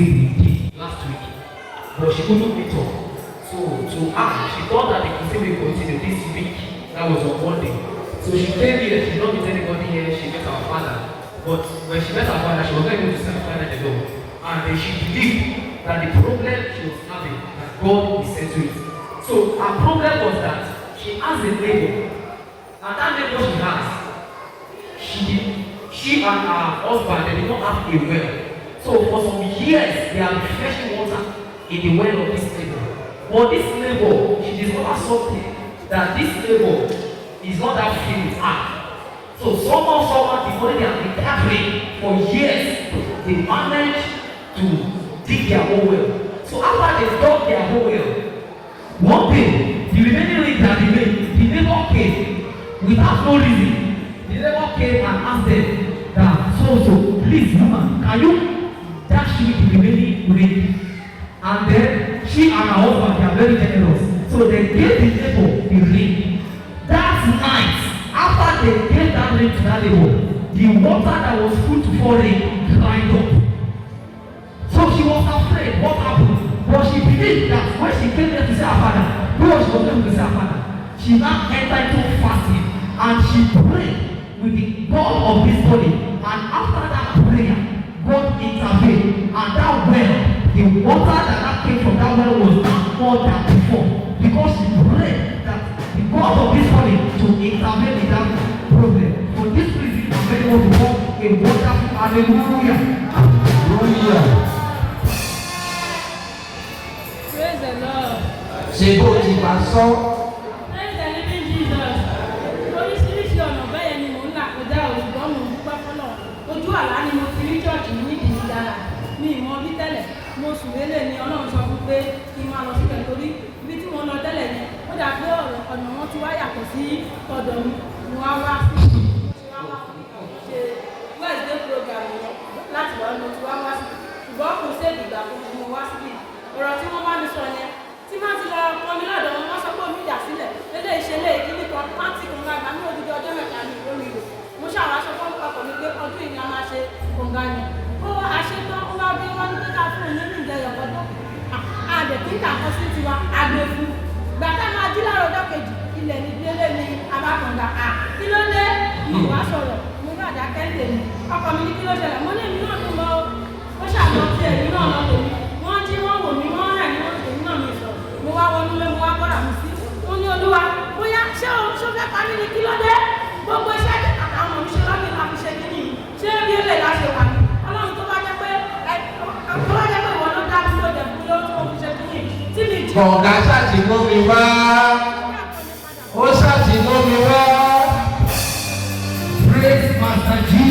crusade we did last week, but she couldn't meet up. So to her, she thought that the crusade will continue this week. That was on Monday. So she came here, she did not meet anybody here, she met our father. But when she met her father, she was not able to stand father the door. And then she believed that the problem she was having, that God will settle it. So her problem was that she has a neighbor, and that neighbor she and her husband, they did not have a well. So for some years, they have been fetching water in the well of this neighbor. But this neighbor, she discovered something, that this neighbor is not that filled with her. So somehow, the money they have been gathering for years, they managed to dig their own well. So after they dug their own well, one day, the remaining ring that remained, the neighbor came without no reason. The neighbor came and asked them that, so, please, woman, can you dash me the remaining ring? And then she and her husband, they are very generous. So they gave the neighbor the ring. That night, after they gave that ring to that neighbor, the water that was full to fall in dried up. So she was afraid what happened. But she believed that when she came there to see her father, because she was able to see her father, she now entered into fasting and she prayed with the God of this body. And after that prayer, God intervened, and that well, the water that came from that well was more than before, because she prayed that the God of this body to intervene in that problem. For this reason, I'm very much to walk a wonderful hallelujah. Hallelujah. Praise the Lord. C'est beau, tu vas sans. Praise the living Jesus. Oríṣiríṣi ọ̀nà bẹ́ẹ̀ ni mò ń là kọjá òṣùgbọ́n mò ń dúpẹ́ fọ́lọ́. Ojú àlá ni mo ti rí chọ́ọ̀chì ní ìdí dára. Mi ìmọ̀ bí tẹ́lẹ̀. Mo sùn lélẹ̀ ni Ọlọ́run sọ fún pé kí n máa lọ síbẹ̀ torí ibi tí mo lọ tẹ́lẹ̀ ni ó dà pé ọ̀nà wọn ti wá yàtọ̀ sí ọ̀dọ̀ mi. Mo wá wá ṣe Wednesday program láti wá mo ti wá wá sí. Ṣùgbọ́n kò sí èdè ìgbà gbogbo mo wá síbí. Ọ̀rọ̀ tí wọ́n bá mi sọ yẹn tí máa ti lọ pọn mi lọ́dọ̀ wọn sọ pé omi ìjà sílẹ̀ lédè ìṣẹ̀lẹ̀ ìkíní kan pàǹtí kan gbàgbà ní odidi ọjọ́ mẹ́ta ní orí rẹ̀ mo ṣàwọn aṣọ fún ọkọ̀ mi pé ọdún yìí ni a máa ṣe kòǹgà yẹn ó wá aṣetán ó wá bí wọ́n ní pé ká fún un nínú ìjẹyọ̀ ọdún àdè kí kàkọ́ sí tiwa àgbè fún gbàtà máa jí láàárọ̀ ọjọ́ kejì ilẹ̀ ní délé ní abákọ̀ǹgà kí ló dé ìwà sọ̀rọ̀ mo ní àjà kẹ́ńtẹ̀ mi ọkọ̀ mi ní kí ló ṣẹlẹ̀ mo ní èmi náà tún lọ ó ṣàlọ́ sí èmi náà lọ tèmi wọ́n jí wọ́n wò mí wọ́n rẹ̀ ní wọ́n tèmi náà mi sọ̀rọ̀ mo wá wọnú lé mo wá bọ́ra mi sí mo ní Olúwa bóyá ṣé o ṣó fẹ́ parí ni kí ló dé gbogbo iṣẹ́ tí kàkà ọmọ mi ṣe lọ́mí la fi ṣe kíní ṣé bí èlé la ṣe wà ní Ọlọ́run tó bá jẹ́ pé ìwọ ló dá mi lóde fún ló tó fi ṣe kíní tí mi jẹ́. Ọ̀gá ṣàtìmọ́ mi wá. Ó ṣàtìmọ́ mi wá. Praise Master Jesus.